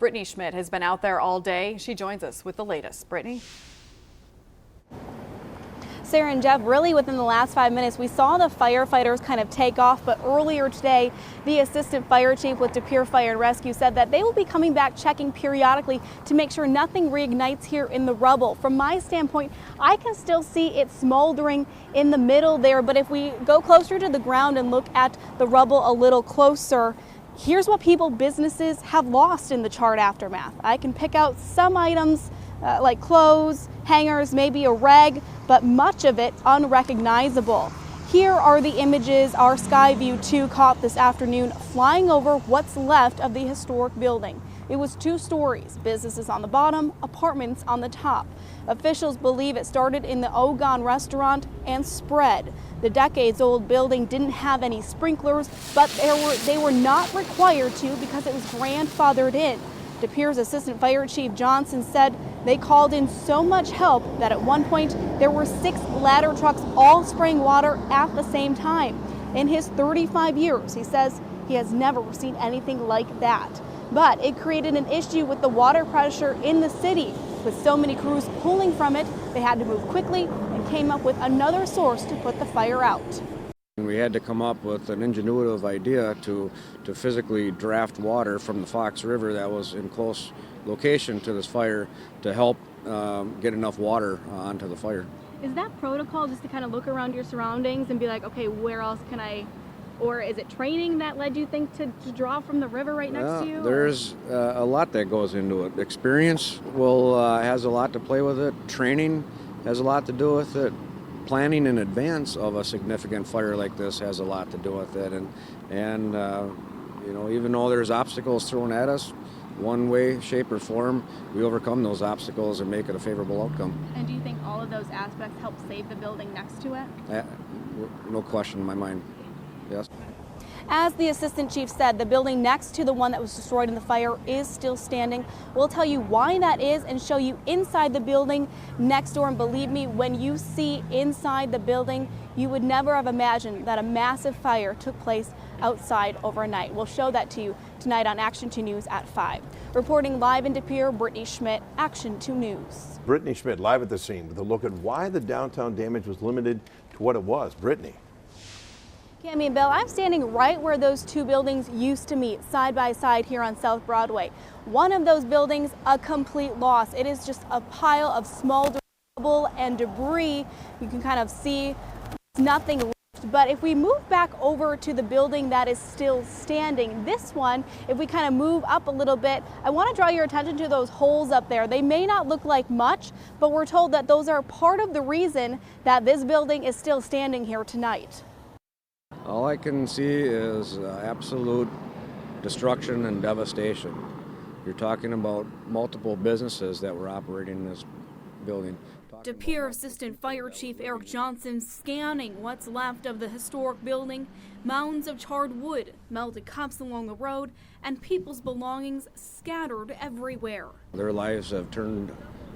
Brittany Schmidt has been out there all day. She joins us with the latest. Brittany? Sarah and Jeff, really within the last 5 minutes, we saw the firefighters kind of take off, but earlier today, the assistant fire chief with De Pere Fire and Rescue said that they will be coming back checking periodically to make sure nothing reignites here in the rubble. From my standpoint, I can still see it smoldering in the middle there, but if we go closer to the ground and look at the rubble a little closer, here's what businesses have lost in the charred aftermath. I can pick out some items like clothes, hangers, maybe a rag, but much of it unrecognizable. Here are the images our Skyview 2 caught this afternoon flying over what's left of the historic building. It was 2 stories, businesses on the bottom, apartments on the top. Officials believe it started in the Ogon restaurant and spread. The decades-old building didn't have any sprinklers, but they were not required to because it was grandfathered in. De Pere's Assistant Fire Chief Johnson said they called in so much help that at one point there were 6 ladder trucks all spraying water at the same time. In his 35 years, he says he has never seen anything like that. But it created an issue with the water pressure in the city. With so many crews pulling from it, they had to move quickly and came up with another source to put the fire out. We had to come up with an ingenuitive idea to physically draft water from the Fox River that was in close location to this fire to help get enough water onto the fire. Is that protocol just to kind of look around your surroundings and be like, okay, where else can I, or is it training that led you think to draw from the river right next to you? There's a lot that goes into it. Experience has a lot to play with it. Training has a lot to do with it. Planning in advance of a significant fire like this has a lot to do with it, and you know, even though there's obstacles thrown at us, one way, shape, or form, we overcome those obstacles and make it a favorable outcome. And do you think all of those aspects help save the building next to it? No question in my mind. Yes. As the assistant chief said, the building next to the one that was destroyed in the fire is still standing. We'll tell you why that is and show you inside the building next door. And believe me, when you see inside the building, you would never have imagined that a massive fire took place outside overnight. We'll show that to you tonight on Action 2 News at 5. Reporting live in De Pere, Brittany Schmidt, Action 2 News. Brittany Schmidt live at the scene with a look at why the downtown damage was limited to what it was. Brittany. Cammy and Bill, I'm standing right where those 2 buildings used to meet, side by side here on South Broadway. One of those buildings, a complete loss. It is just a pile of small rubble and debris. You can kind of see nothing left. But if we move back over to the building that is still standing, this one, if we kind of move up a little bit, I want to draw your attention to those holes up there. They may not look like much, but we're told that those are part of the reason that this building is still standing here tonight. All I can see is absolute destruction and devastation. You're talking about multiple businesses that were operating in this building. De Pere Assistant Fire Chief Eric Johnson scanning what's left of the historic building, mounds of charred wood, melted cups along the road, and people's belongings scattered everywhere. Their lives have turned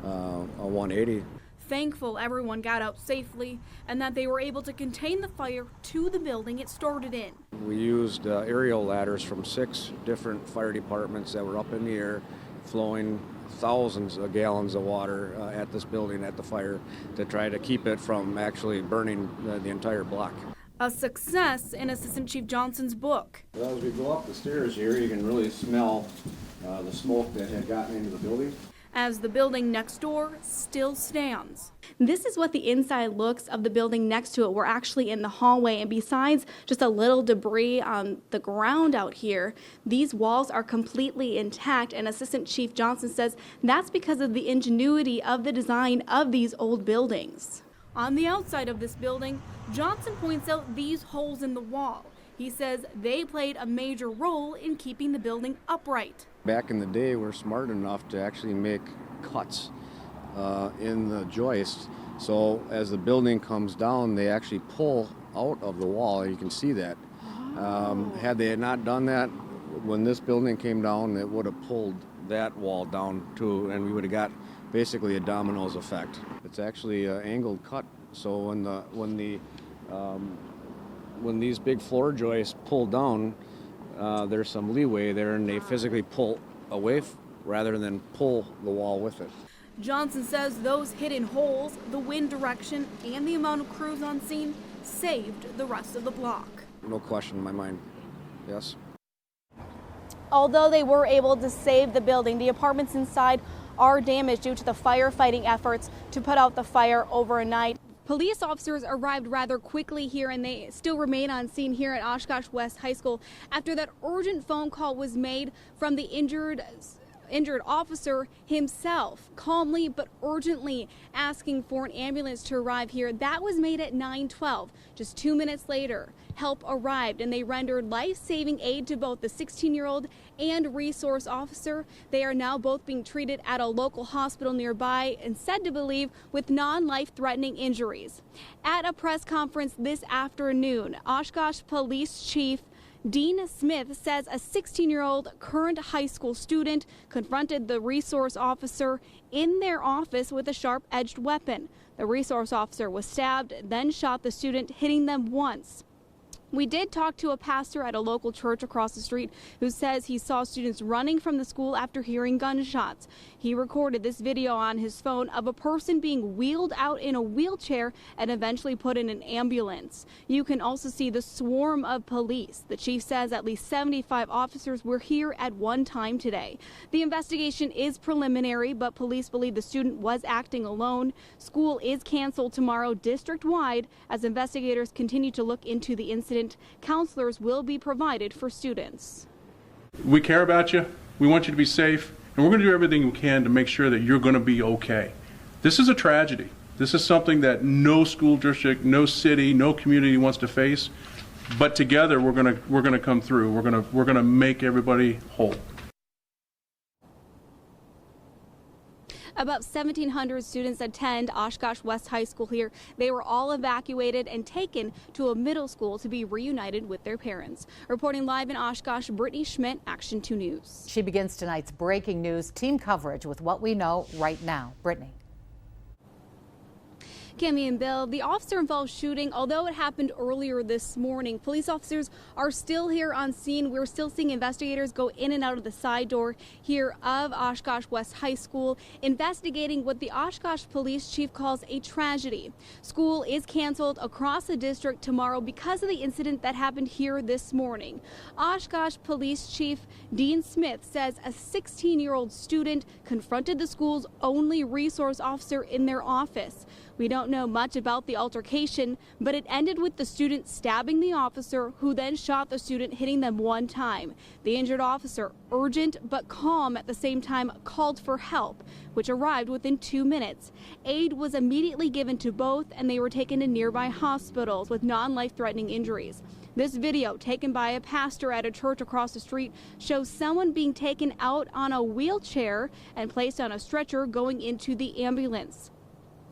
a 180. Thankful everyone got out safely and that they were able to contain the fire to the building it started in. We used aerial ladders from 6 different fire departments that were up in the air, flowing thousands of gallons of water at this building at the fire to try to keep it from actually burning the entire block. A success in Assistant Chief Johnson's book. Well, as we go up the stairs here, you can really smell the smoke that had gotten into the building. As the building next door still stands. This is what the inside looks of the building next to it. We're actually in the hallway, and besides just a little debris on the ground out here, these walls are completely intact, and Assistant Chief Johnson says that's because of the ingenuity of the design of these old buildings. On the outside of this building, Johnson points out these holes in the wall. He says they played a major role in keeping the building upright. Back in the day, we're smart enough to actually make cuts in the joists. So as the building comes down, they actually pull out of the wall. You can see that. Had they not done that, when this building came down, it would have pulled that wall down too, and we would have got basically a dominoes effect. It's actually an angled cut. So when these big floor joists pull down, there's some leeway there, and they physically pull away rather than pull the wall with it. Johnson says those hidden holes, the wind direction, and the amount of crews on scene saved the rest of the block. No question in my mind. Yes. Although they were able to save the building, the apartments inside are damaged due to the firefighting efforts to put out the fire overnight. Police officers arrived rather quickly here, and they still remain on scene here at Oshkosh West High School after that urgent phone call was made from the injured officer himself, calmly but urgently asking for an ambulance to arrive here. That was made at 9:12. Just 2 minutes later, help arrived and they rendered life-saving aid to both the 16-year-old and resource officer. They are now both being treated at a local hospital nearby and said to believe with non-life-threatening injuries. At a press conference this afternoon, Oshkosh Police Chief Dean Schmidt says a 16-year-old current high school student confronted the resource officer in their office with a sharp-edged weapon. The resource officer was stabbed, then shot the student, hitting them once. We did talk to a pastor at a local church across the street who says he saw students running from the school after hearing gunshots. He recorded this video on his phone of a person being wheeled out in a wheelchair and eventually put in an ambulance. You can also see the swarm of police. The chief says at least 75 officers were here at one time today. The investigation is preliminary, but police believe the student was acting alone. School is canceled tomorrow district-wide as investigators continue to look into the incident. Counselors will be provided for students. We care about you. We want you to be safe, and we're going to do everything we can to make sure that you're going to be okay. This is a tragedy. This is something that no school district, no city, no community wants to face. But together, we're going to come through. We're going to make everybody whole. About 1,700 students attend Oshkosh West High School here. They were all evacuated and taken to a middle school to be reunited with their parents. Reporting live in Oshkosh, Brittany Schmidt, Action 2 News. She begins tonight's breaking news team coverage with what we know right now. Brittany. Cami and Bill, the officer-involved shooting, although it happened earlier this morning, police officers are still here on scene. We're still seeing investigators go in and out of the side door here of Oshkosh West High School, investigating what the Oshkosh Police Chief calls a tragedy. School is canceled across the district tomorrow because of the incident that happened here this morning. Oshkosh Police Chief Dean Schmidt says a 16-year-old student confronted the school's only resource officer in their office. We don't know much about the altercation, but it ended with the student stabbing the officer, who then shot the student, hitting them one time. The injured officer, urgent but calm at the same time, called for help, which arrived within 2 minutes. Aid was immediately given to both, and they were taken to nearby hospitals with non-life-threatening injuries. This video, taken by a pastor at a church across the street, shows someone being taken out on a wheelchair and placed on a stretcher going into the ambulance.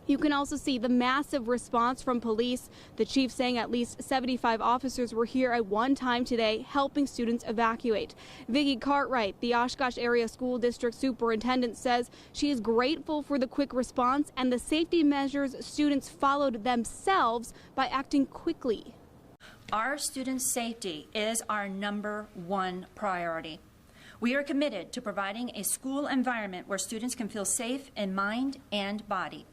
You can also see the massive response from police. The chief saying at least 75 officers were here at one time today helping students evacuate. Vicki Cartwright, the Oshkosh Area School District Superintendent, says she is grateful for the quick response and the safety measures students followed themselves by acting quickly. Our students' safety is our #1 priority. We are committed to providing a school environment where students can feel safe in mind and body.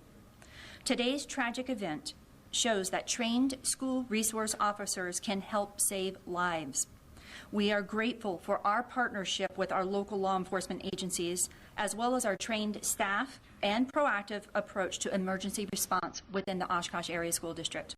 Today's tragic event shows that trained school resource officers can help save lives. We are grateful for our partnership with our local law enforcement agencies, as well as our trained staff and proactive approach to emergency response within the Oshkosh Area School District.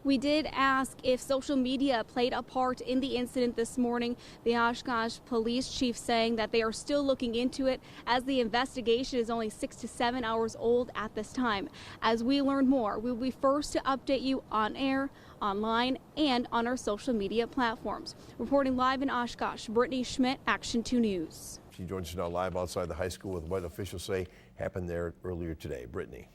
We did ask if social media played a part in the incident this morning. The Oshkosh Police Chief saying that they are still looking into it as the investigation is only 6 to 7 hours old at this time. As we learn more, we will be first to update you on air, online, and on our social media platforms. Reporting live in Oshkosh, Brittany Schmidt, Action 2 News. She joins us now live outside the high school with what officials say happened there earlier today. Brittany.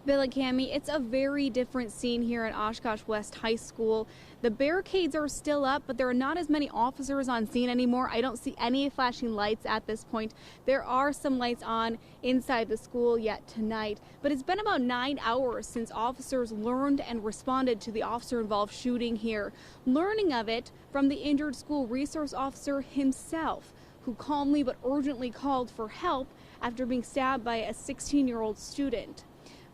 Bill and Cami, it's a very different scene here at Oshkosh West High School. The barricades are still up, but there are not as many officers on scene anymore. I don't see any flashing lights at this point. There are some lights on inside the school yet tonight, but it's been about 9 hours since officers learned and responded to the officer-involved shooting here, learning of it from the injured school resource officer himself. who calmly but urgently called for help after being stabbed by a 16-year-old student.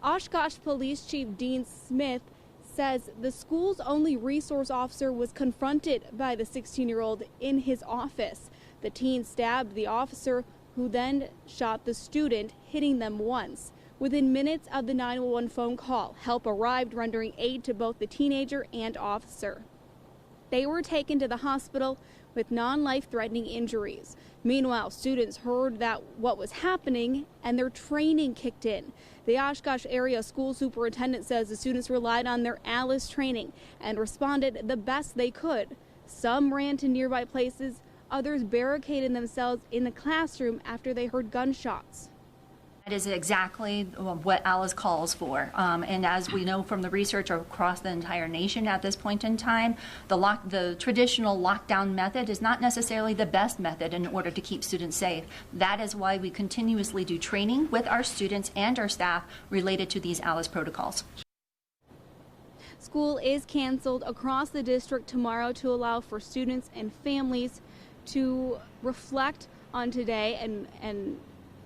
Oshkosh Police Chief Dean Schmidt says the school's only resource officer was confronted by the 16-year-old in his office. The teen stabbed the officer, who then shot the student, hitting them once. Within minutes of the 911 phone call, help arrived, rendering aid to both the teenager and officer. They were taken to the hospital with non-life-threatening injuries. Meanwhile, students heard that what was happening and their training kicked in. The Oshkosh area school superintendent says the students relied on their ALICE training and responded the best they could. Some ran to nearby places, others barricaded themselves in the classroom after they heard gunshots. That is exactly what ALICE calls for. And as we know from the research across the entire nation at this point in time, the traditional lockdown method is not necessarily the best method in order to keep students safe. That is why we continuously do training with our students and our staff related to these ALICE protocols. School is canceled across the district tomorrow to allow for students and families to reflect on today and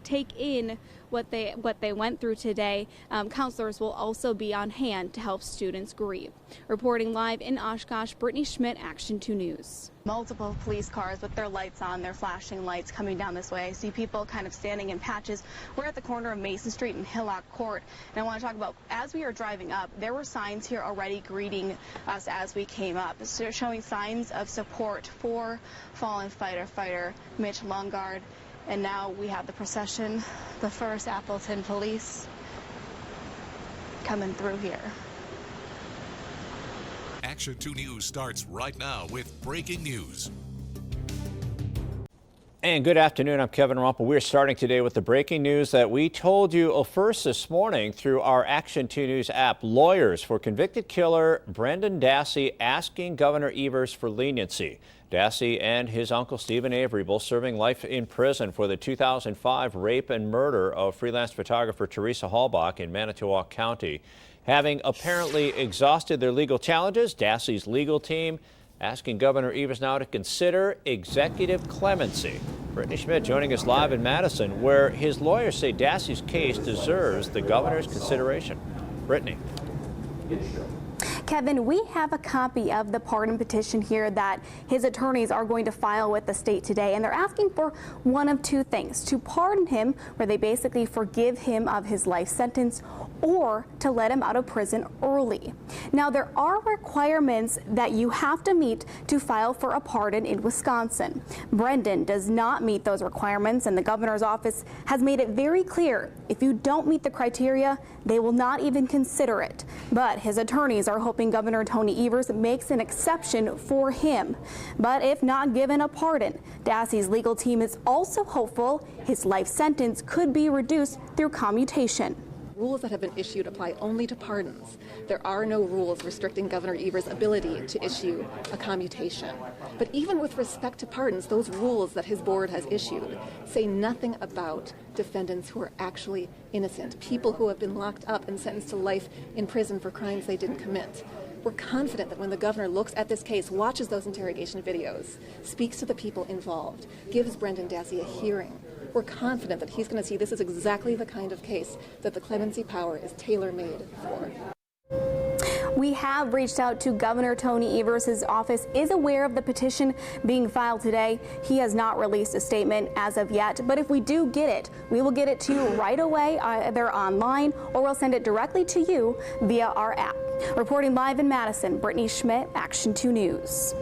take in what they went through today. Counselors will also be on hand to help students grieve. Reporting live in Oshkosh, Brittany Schmidt, Action 2 News. Multiple police cars with their lights on, their flashing lights coming down this way. I see people kind of standing in patches. We're at the corner of Mason Street and Hillock Court. And I want to talk about, as we are driving up, there were signs here already greeting us as we came up, so showing signs of support for fallen fighter Mitch Lungard. And now we have the procession, the First Appleton Police coming through here. Action 2 News starts right now with breaking news. And good afternoon, I'm Kevin Rumpel. We're starting today with the breaking news that we told you first this morning through our Action 2 News app. Lawyers for convicted killer Brendan Dassey asking Governor Evers for leniency. Dassey and his uncle Stephen Avery both serving life in prison for the 2005 rape and murder of freelance photographer Teresa Halbach in Manitowoc County. Having apparently exhausted their legal challenges, Dassey's legal team asking Governor Evers now to consider executive clemency. Brittany Schmidt joining us live in Madison, where his lawyers say Dassey's case deserves the governor's consideration. Brittany. Kevin, we have a copy of the pardon petition here that his attorneys are going to file with the state today, and they're asking for one of two things: to pardon him, where they basically forgive him of his life sentence, or to let him out of prison early. Now, there are requirements that you have to meet to file for a pardon in Wisconsin. Brendan does not meet those requirements, and the governor's office has made it very clear if you don't meet the criteria, they will not even consider it. But his attorneys are hoping Governor Tony Evers makes an exception for him. But if not given a pardon, Dassey's legal team is also hopeful his life sentence could be reduced through commutation. Rules that have been issued apply only to pardons. There are no rules restricting Governor Evers' ability to issue a commutation. But even with respect to pardons, those rules that his board has issued say nothing about defendants who are actually innocent, people who have been locked up and sentenced to life in prison for crimes they didn't commit. We're confident that when the governor looks at this case, watches those interrogation videos, speaks to the people involved, gives Brendan Dassey a hearing, we're confident that he's going to see this is exactly the kind of case that the clemency power is tailor-made for. We have reached out to Governor Tony Evers. His office is aware of the petition being filed today. He has not released a statement as of yet, but if we do get it, we will get it to you right away, either online or we'll send it directly to you via our app. Reporting live in Madison, Brittany Schmidt, Action 2 News.